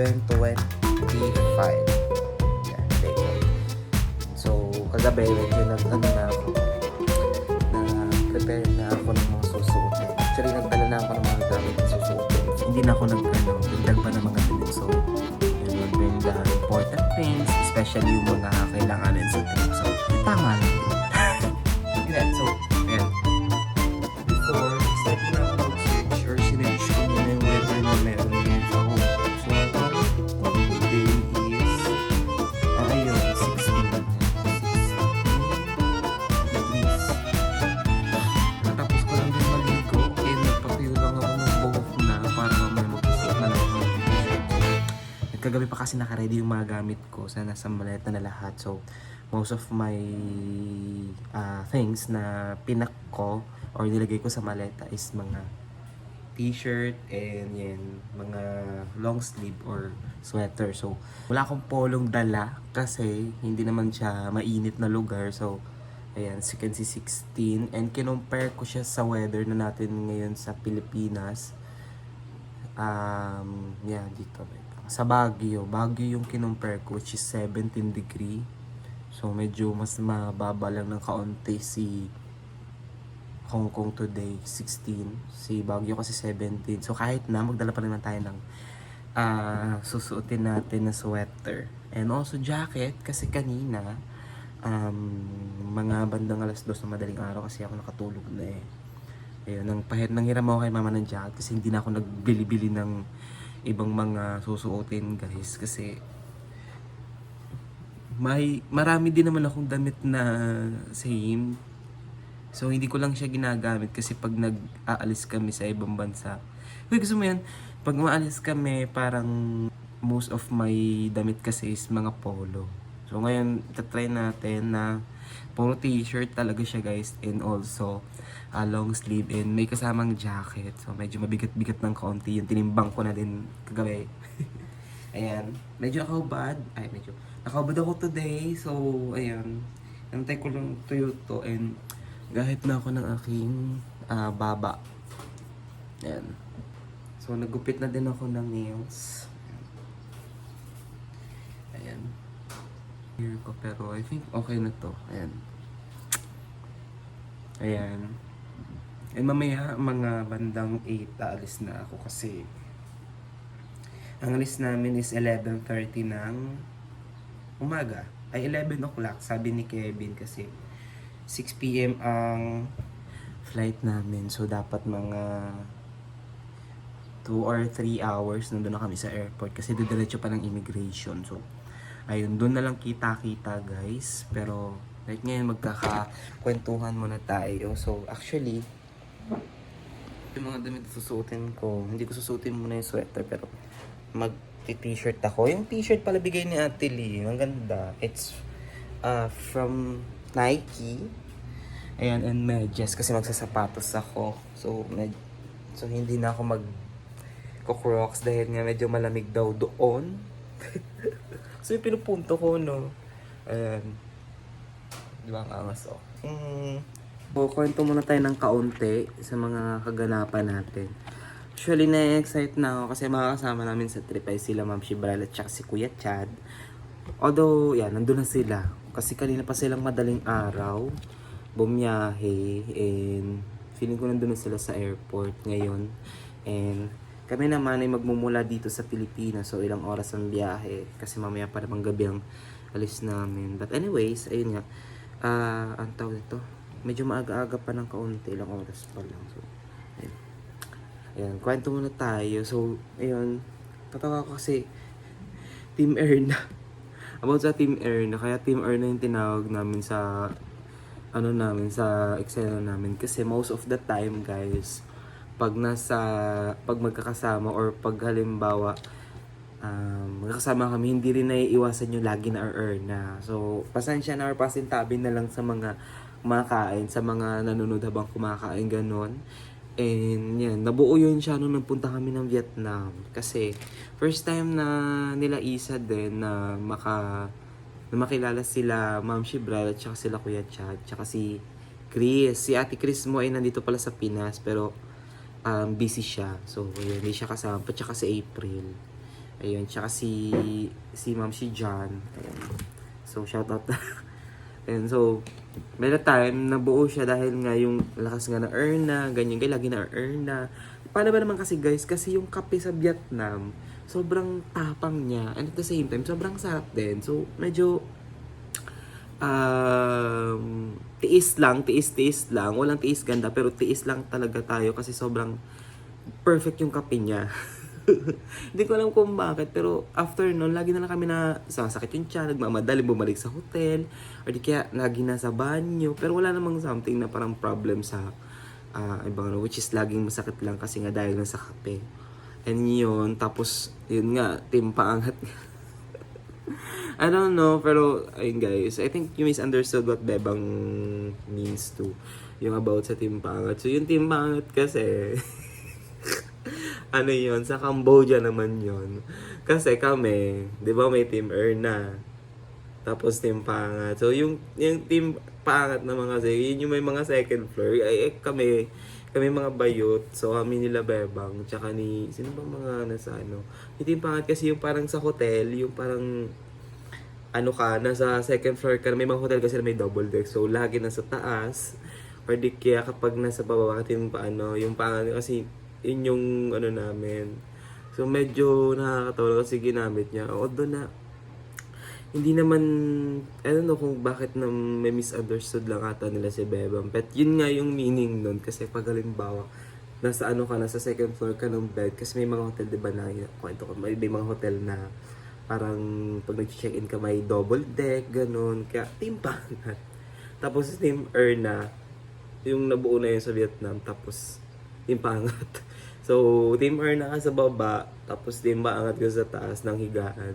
11:25. Yan, okay. So, kagabi, medyo na ako. Na-prepare na ako ng mga susuotin. Actually, nagdala na ako ng mga gamit na susuotin. Hindi na ako nagdag pa ng mga damit. So, yun, mag-bring the important things, especially yung mga kailanganin sa trip. So, tama lang din. Ganyan, so, ayan. Before, start na ako mag-search or sinerch ko muna yung weather na meron ngayon sa home. So, today is, ayun, 16 degrees. Natapos ko lang din maligo and nagpatuyo lang ako ng buhok na para mamaya magsusuot na lang ako ng t-shirt. Nagkagabi pa kasi nakaready yung mga gamit ko sa nasa maleta na lahat. So, most of my things na pinak ko or nilagay ko sa maleta is mga t-shirt and yan, mga long sleeve or sweater. So, wala akong polong dala kasi hindi naman siya mainit na lugar. So, ayan, as you can see, 16. And kinumpare ko siya sa weather na natin ngayon sa Pilipinas. Yan, dito. Sa Baguio. Baguio yung kinumpare ko, which is 17 degree. So, medyo mas mababa lang ng kaunti si Hong Kong today, 16. Si Baguio kasi 17. So, kahit na, magdala pa rin tayo ng susuotin natin na sweater. And also jacket, kasi kanina, mga bandang alas 2 na madaling araw kasi ako nakatulog na eh. Ayun, nanghiram ako kay mama ng jacket kasi hindi na ako nagbili-bili ng ibang mga susuotin, guys. Kasi marami din naman akong damit na same. So, hindi ko lang siya ginagamit kasi pag nag-aalis kami sa ibang bansa. Uy, gusto mo yan? Pag maalis kami, parang most of my damit kasi is mga polo. So, ngayon, tatry natin na puro t-shirt talaga siya, guys. And also, long sleeve and may kasamang jacket. So, medyo mabigat-bigat ng kaunti. Yung tinimbang ko na din kagabi. Ayan. Medyo nakahubad ako today. So, ayan. Nantay ko lang tuyo to and gahit na ako ng aking baba. Ayan. So, nagupit na din ako ng nails. Ayan. Here ko, pero I think okay na to. Ayan. Ayan. And mamaya, mga bandang 8, aalis na ako kasi ang alis namin is 11:30 ng umaga. Ay, 11 o'clock, sabi ni Kevin kasi 6 p.m. ang flight namin. So, dapat mga 2 or 3 hours nandun na kami sa airport kasi didiretso pa ng immigration. So, ayun, doon na lang kita-kita, guys. Pero, right ngayon, magkakakwentuhan muna tayo. So, actually, yung mga damit susuotin ko, hindi ko susuotin muna yung sweater, pero mag-t-shirt ako. Yung t-shirt pala bigay ni Ate Lee. Ang ganda. It's from Nike. Ayan, and medyas kasi magsasapatos ako. So hindi na ako mag-crocs dahil nga medyo malamig daw doon. So, yung pinupunto ko, no? Ayan. Di ba ang angas, oh? Kwento muna tayo ng kaunti sa mga kaganapan natin. Actually, na-excite na ako kasi makakasama namin sa trip ay sila Ma'am Shibral at saka si Kuya Chad. Although, yan, nandun na sila. Kasi kanina pa silang madaling araw, bumiyahe, and feeling ko nandun na sila sa airport ngayon. And kami naman ay magmumula dito sa Pilipinas, so ilang oras ang biyahe. Kasi mamaya pa namang gabi ang alis namin. But anyways, ayun nga, ang tawag ito, medyo maaga-aga pa ng kaunti, ilang oras pa lang. So, ayun. Ayan, kwento muna tayo. So, ayun, patawa ko kasi Team Erna. About sa Team Erna, kaya Team Erna yung tinawag namin sa sa Excel namin. Kasi most of the time, guys, pag magkakasama or pag halimbawa, magkakasama kami, hindi rin naiiwasan yung lagi na Erna. So, pasensya na or pasintabi na lang sa mga kumakain, sa mga nanonood habang kumakain, ganon. And yan, nabuo yun siya nung nagpunta kami ng Vietnam. Kasi first time na nila Isa din na makilala sila Ma'am Shibral at saka sila Kuya Chad, tsaka si Chris. Si Ate Chris mo ay nandito pala sa Pinas pero busy siya. So yun, hindi siya kasama. At saka si April. Ayun, tsaka si Ma'am si John. Ayun. So, shoutout na. And so, may na time, nabuo siya dahil nga yung lakas nga na Erna, ganyan, lagi na Erna. Paano ba naman kasi guys, kasi yung kape sa Vietnam, sobrang tapang niya. And at the same time, sobrang sarap din. So, medyo, tiis lang. Walang tiis ganda, pero tiis lang talaga tayo kasi sobrang perfect yung kape niya. Hindi ko alam kung bakit, pero after nun, lagi na lang kami na sasakit yung tiyan, nagmamadali, bumalik sa hotel, or di kaya lagi nasa banyo, pero wala namang something na parang problem sa ibang ano, which is laging masakit lang kasi nga dahil lang sa kape. And yun, tapos, yun nga, timpaangat. I don't know, pero, ayun guys, I think you misunderstood what Bebang means to, yung about sa timpaangat. So, yung timpaangat kasi, ano yon sa Cambodia naman yon. Kasi kami, di ba may Team Erna, tapos Team Pangat. So yung Team Pangat naman kasi, yun yung may mga second floor. Kami mga bayot. So kami nila Bebang, tsaka ni, sino bang mga nasa ano. Yung Team Pangat kasi yung parang sa hotel, yung parang, ano ka, nasa second floor ka, may mga hotel kasi na may double deck. So lagi nasa taas. Or di kaya kapag nasa baba ka, yung paano, yung Pangat kasi, yun yung ano namin. So medyo nakakatawa kasi ginamit niya. Although na hindi naman, I don't know kung bakit na may misunderstood lang ata nila si Bebang. But yun nga yung meaning nun. Kasi pag halimbawa, nasa ano ka, nasa second floor ka ng bed. Kasi may mga hotel, diba na, kwento ko, may mga hotel na parang pag nag-check-in ka may double deck, ganun. Kaya team Pangat. Tapos team Erna, yung nabuo na yun sa Vietnam. Tapos team Pangat. So, Team Erna ka sa baba, tapos Team Pangat ka sa taas ng higaan.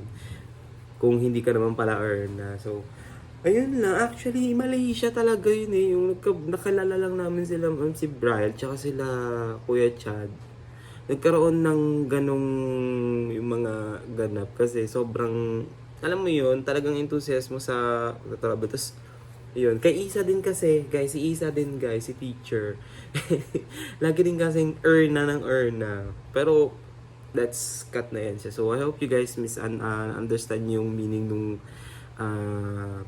Kung hindi ka naman pala Erna. So, ayun lang. Actually, Malaysia talaga yun eh. Yung nakalala lang namin sila, si Brian, tsaka sila Kuya Chad. Nagkaroon ng ganong yung mga ganap. Kasi sobrang, alam mo yun, talagang enthusiasmo sa trabaho. Tapos, yun. Kay Isa din kasi, guys. Si Isa din, guys. Si teacher. Lagi din kasing Erna ng Erna. Pero, let's cut na yan siya. So, I hope you guys understand yung meaning nung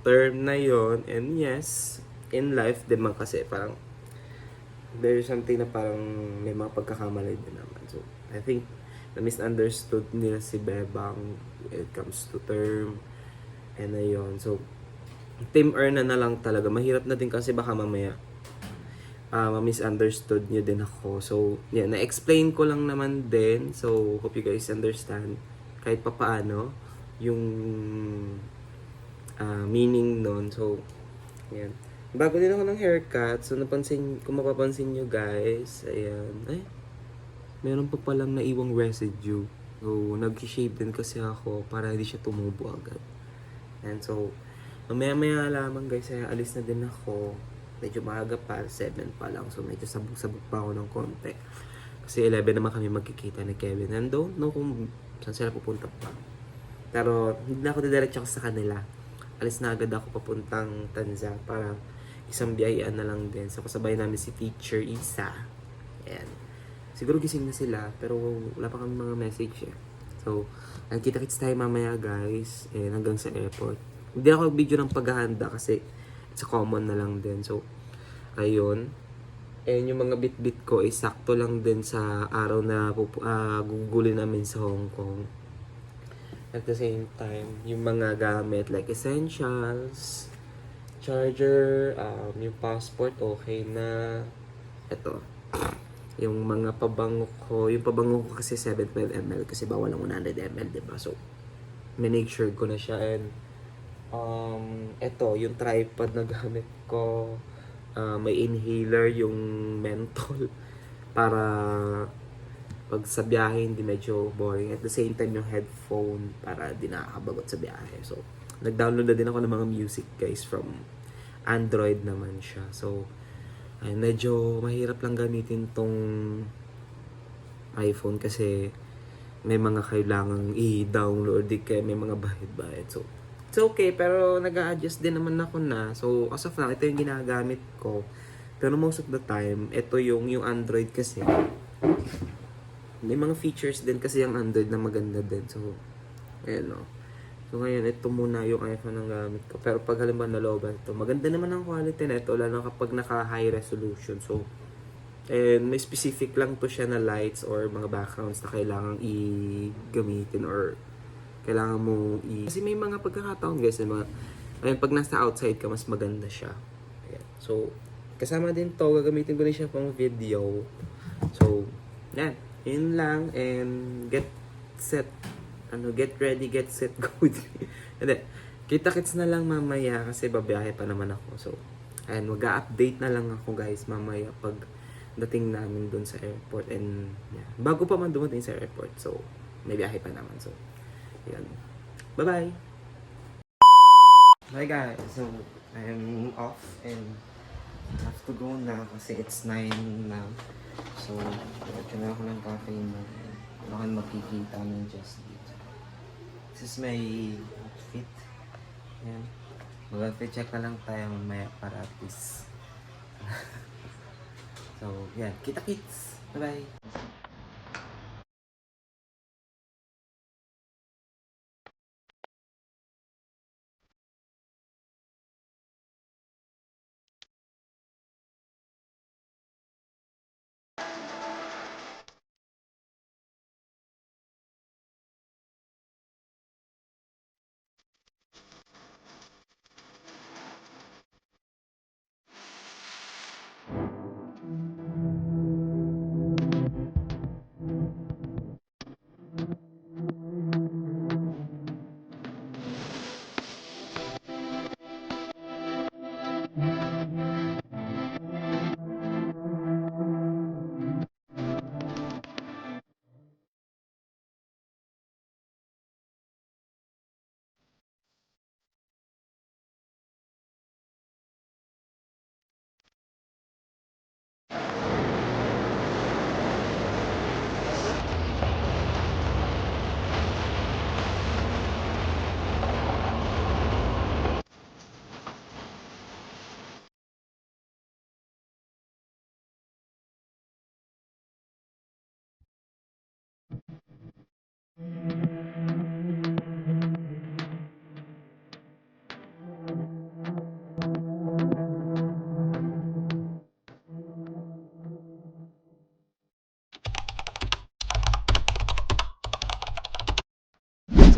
term na yon. And yes, in life, din man kasi parang there's something na parang may mga pagkakamali din naman. So, I think na misunderstood nila si Bebang when it comes to term. And ayun. So, Team Erna na lang talaga. Mahirap na din kasi baka mamaya misunderstood nyo din ako. So, yeah, na-explain ko lang naman din. So, hope you guys understand kahit papaano yung meaning nun. So, yan. Bago din ako ng haircut. So, kung mapapansin nyo guys, ayan. Ay, meron pa palang naiwang residue. So, nag-shave din kasi ako para hindi siya tumubo agad. And so, mamaya lamang guys, alis na din ako. Medyo maaga pa, 7 pa lang. So medyo sabog-sabog pa ako ng konti. Kasi 11 naman kami magkikita ni Kevin. And don't know kung saan sila pupunta pa. Pero hindi na ako didiretso sa kanila. Alis na agad ako papuntang Tanza para isang biyayaan na lang din. So kasabay namin si Teacher Isa. Ayan. Siguro gising na sila, pero wala pa kami mga message eh. So, nagkita-kits tayo mamaya guys. And hanggang sa airport. Hindi ako video ng paghahanda kasi it's a common na lang din. So, ayun. And yung mga bit-bit ko ay sakto lang din sa araw na gugulin namin sa Hong Kong. At the same time, yung mga gamit like essentials, charger, yung passport, okay na. Ito. Yung mga pabango ko. Yung pabango ko kasi 712 ml kasi bawal ang 100 ml, diba? So, make sure ko na siya. And ito, yung tripod na gamit ko, may inhaler, yung menthol, para pag sa biyahe hindi medyo boring. At the same time, yung headphone, para di nakakabagot sa biyahe. So, nag-download na din ako ng mga music, guys, from Android naman siya. So, ay, medyo mahirap lang gamitin tong iPhone kasi may mga kailangang i-download, di kaya may mga bahid-bahid. So, it's okay, pero nag-a-adjust din naman ako na. So, as of now, ito yung ginagamit ko. Pero most of the time, ito yung Android kasi. may mga features din kasi yung Android na maganda din. So, ayan o. So, ngayon, ito muna yung iPhone ang gamit ko. Pero pag halimbawa nalooban ito, maganda naman ang quality na ito, lalo kapag naka-high resolution. So, and may specific lang to siya na lights or mga backgrounds na kailangan i-gamitin or kailangan mo Kasi may mga pagkakataon guys, mga, ayun, pag nasa outside ka, mas maganda siya. Ayan. So, kasama din to, gagamitin ko rin siya pang video. So, yan. Yun lang. And get set. Get ready, get set, go. Hindi. Kita-kits na lang mamaya kasi babiyahe pa naman ako. So, ayan, mag-update na lang ako guys mamaya pag dating namin dun sa airport. And, yeah. Bago pa man dumating sa airport. So, may biyahe pa naman. So, yan. Bye-bye! Hi guys. So, I'm off and I have to go na kasi it's 9 now. So, diretso na ako ng cafe mo. Wala kang makikita ng just dito. This is my outfit. Ayan. Mag-outfit check na lang tayo mamaya para at least. So, yan. Kita-kits! Bye-bye!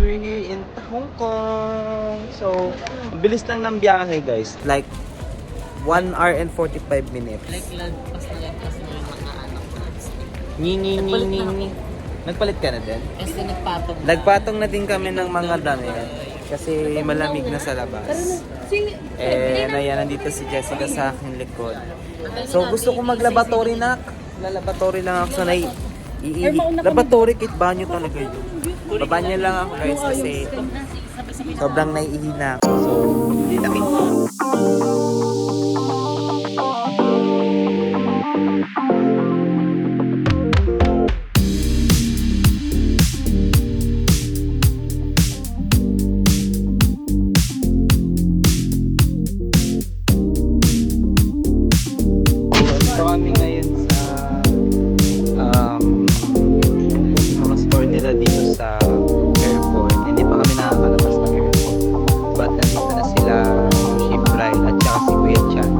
We're here in Hong Kong. So, bilis lang ng biyahe guys. Like, 1 hour and 45 minutes. Like, lagpas na yung mga anak ko. Ni. Nagpalit ka na din? Kasi nagpatong na. Nagpatong na din kami ng mga damit. Kasi malamig na sa labas. Ayan, nandito si Jessica sa aking likod. So, gusto ko mag-laboratory na. Lalabatory lang ako sa laboratory kit banyo talaga yun. Babanyo lang ako guys kasi sobrang naiihina ako. So, hindi nakin po. So, kami ngayon sa mga store nila dito sa airport. Hindi pa kami nakakalabas ng airport. But nandito na sila, Ship Ride at saka si Kuya Chan.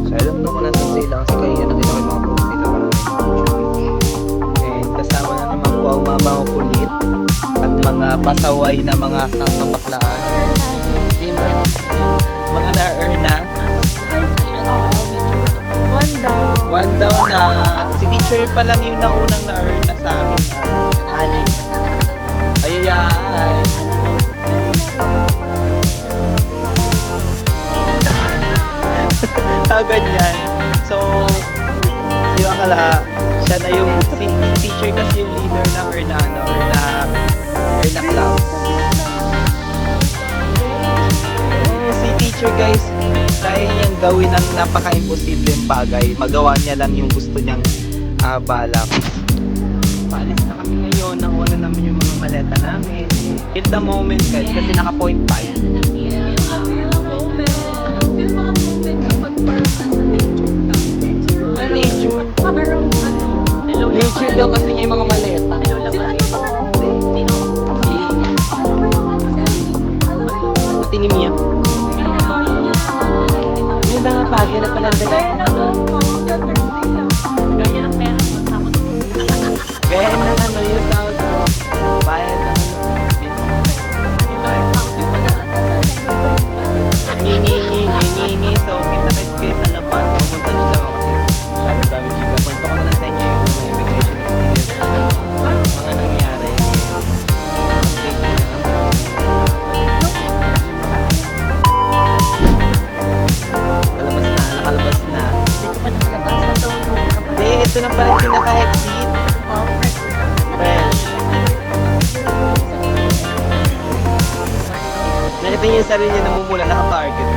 So alam ko muna sa sila kasi kanina nakita ko yung mga post nila para and kasama na naman po ang mga kulit at mga pasaway na mga sasabaklaan. Mga na-earn na. One down na. Si teacher pa lang yung naunang na-earn na sa amin. Ayayay. Ganyan. So, si Akala, siya na yung si teacher kasi yung leader na or na class. Si teacher guys, kaya niyang gawin ang napaka-imposibleng bagay. Magawa niya lang yung gusto niyang balak. Paalis na kami ngayon, nakuha na namin yung mga maleta namin. Till the moment guys, kasi naka 0.5. Nature daw kasi niya yung mga maleta. Pati ni Mia. May mga bagay na pala gaya ng ano yung tawag mo. Bayan ng Nini. So, kita kayo sa labas. Pumunta nyo lang ako. Sabi dami chika. Kwento ko na lang sa inyo yung mga immigration experience. Mga nangyari. Nakalabas na. Hindi, ito na pala yung pinaka-exit. Fresh. Nakita niyo yung sarili niya namumula, naka-target.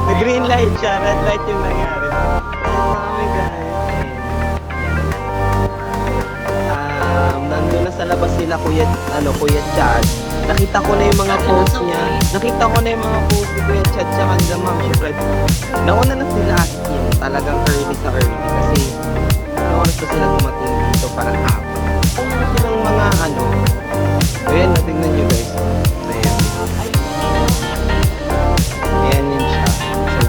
Nag-green light siya, red light yung nangyari. Oh my guys. Nandun na sa labas sila Kuya Chad. Nakita ko na yung mga post niya. Nakita ko na yung mga post ni Kuya Chad siya kanila ma'am. Siyempre, nauna na sila as in. Talagang early sa early. Kasi, oras na sila dumating dito parang hapon. Kung silang mga ayan, natingnan nyo guys. Ayan. Ayan yun siya. So,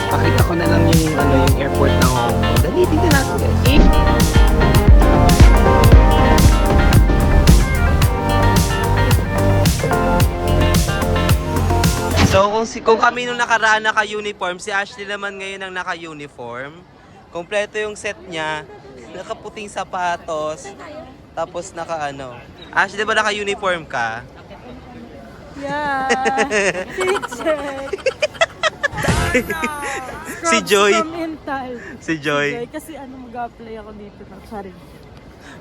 pakita ko na lang yung airport ng Hong Kong. Dali, dito natin guys. So kung kami nung nakaraan naka-uniform, si Ashley naman ngayon ang naka-uniform. Kompleto yung set niya. Nakaputing sapatos. Tapos Ashley, ba naka-uniform ka? Yeah. Teacher. Si Joy. From Intal. Si Joy. Kasi mag-apply ako dito ng Charing.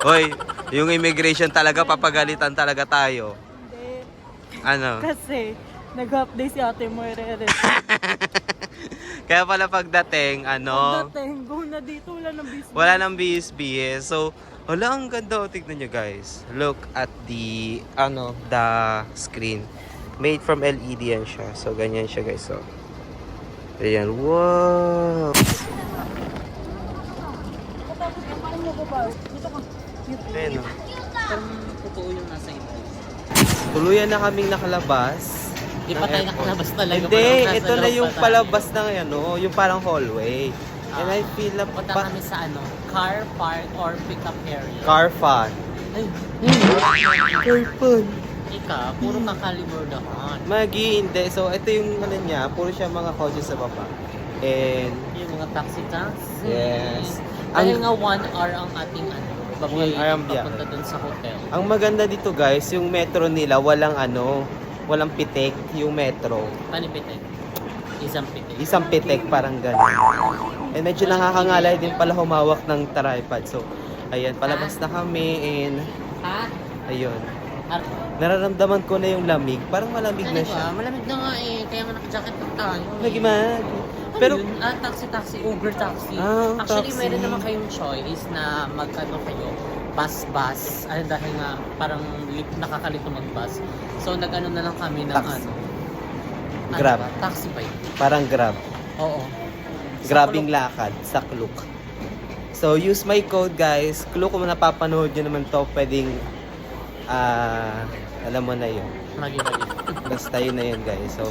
Hoy, yung immigration talaga, papagalitan talaga tayo. Hindi. Kasi nag-update si Ate Moirere. Kaya pala pagdating, Pagdating, go na dito, wala nang business. wala nang BSBS. So, wala, ang ganda. Tignan nyo guys. Look at the screen. Made from LED yan siya. So, ganyan siya guys. So, ayan. Wow! Ayan o. Parang totoo yung nasa ito. Tuluyan na kaming nakalabas. Di pa tayo nakalabas talaga. Hindi, Parang nasa ito na loob yung pa tayo. palabas ng yung parang hallway. And I feel na Punta kami sa car park or pickup area. car fun. Ay, Car fun. ika, puro kakalimordahan. Hindi. So, ito yung niya. Puro siya mga kotse sa baba. And, Yung mga taxi. yes. Dahil nga 1 hour ang ating One hour ang biyahe. papunta dun sa hotel. Ang maganda dito guys, yung metro nila, walang pitik yung metro. Panipitik. Isang pitik. Isang pitik, parang gano'n. And medyo nakakangalay din pala humawak ng tripod. So, ayan, palabas na kami and, Ha? ayun. Nararamdaman ko na yung lamig. Parang malamig na siya. Malamig na nga kaya man naka-jacket na tayo. Nagimag. Pero, Pero, taxi, Uber taxi. Ah, Actually, taxi. meron naman kayong choice na kayo, bus. Dahil nga, parang nakakalito mag-bus. So, na lang kami ng Taxi. Grab. Taxi ba yun? parang grab. Oo. Grabing lakad sa Klook. So, use my code guys. Klook, kung napapanood nyo naman to, pwedeng, alam mo na yun. Lagi. Basta yun na yun guys. So,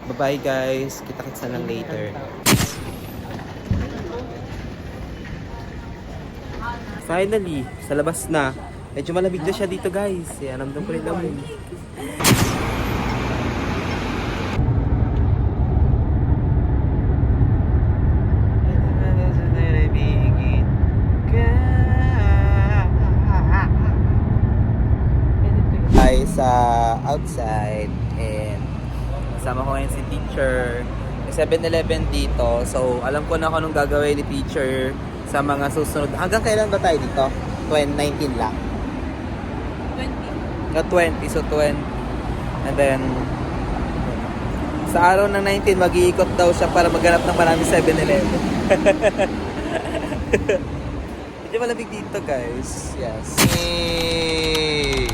bye-bye guys. Kita-kitsa lang later. Finally, sa labas na. Medyo malamig na siya dito guys. Yan, ramdam ko rin lamig. Ay sa outside and kasama ko ngayon si teacher. May 7-Eleven dito. So, alam ko na kung anong gagawin ni teacher sa mga susunod. Hanggang kailan ba tayo dito? 2019 lang. 20. So, 20. And then, sa araw ng 19, mag-iikot daw siya para maghanap ng maraming 7-Eleven. Medyo malamig dito, guys. Yes. Yay!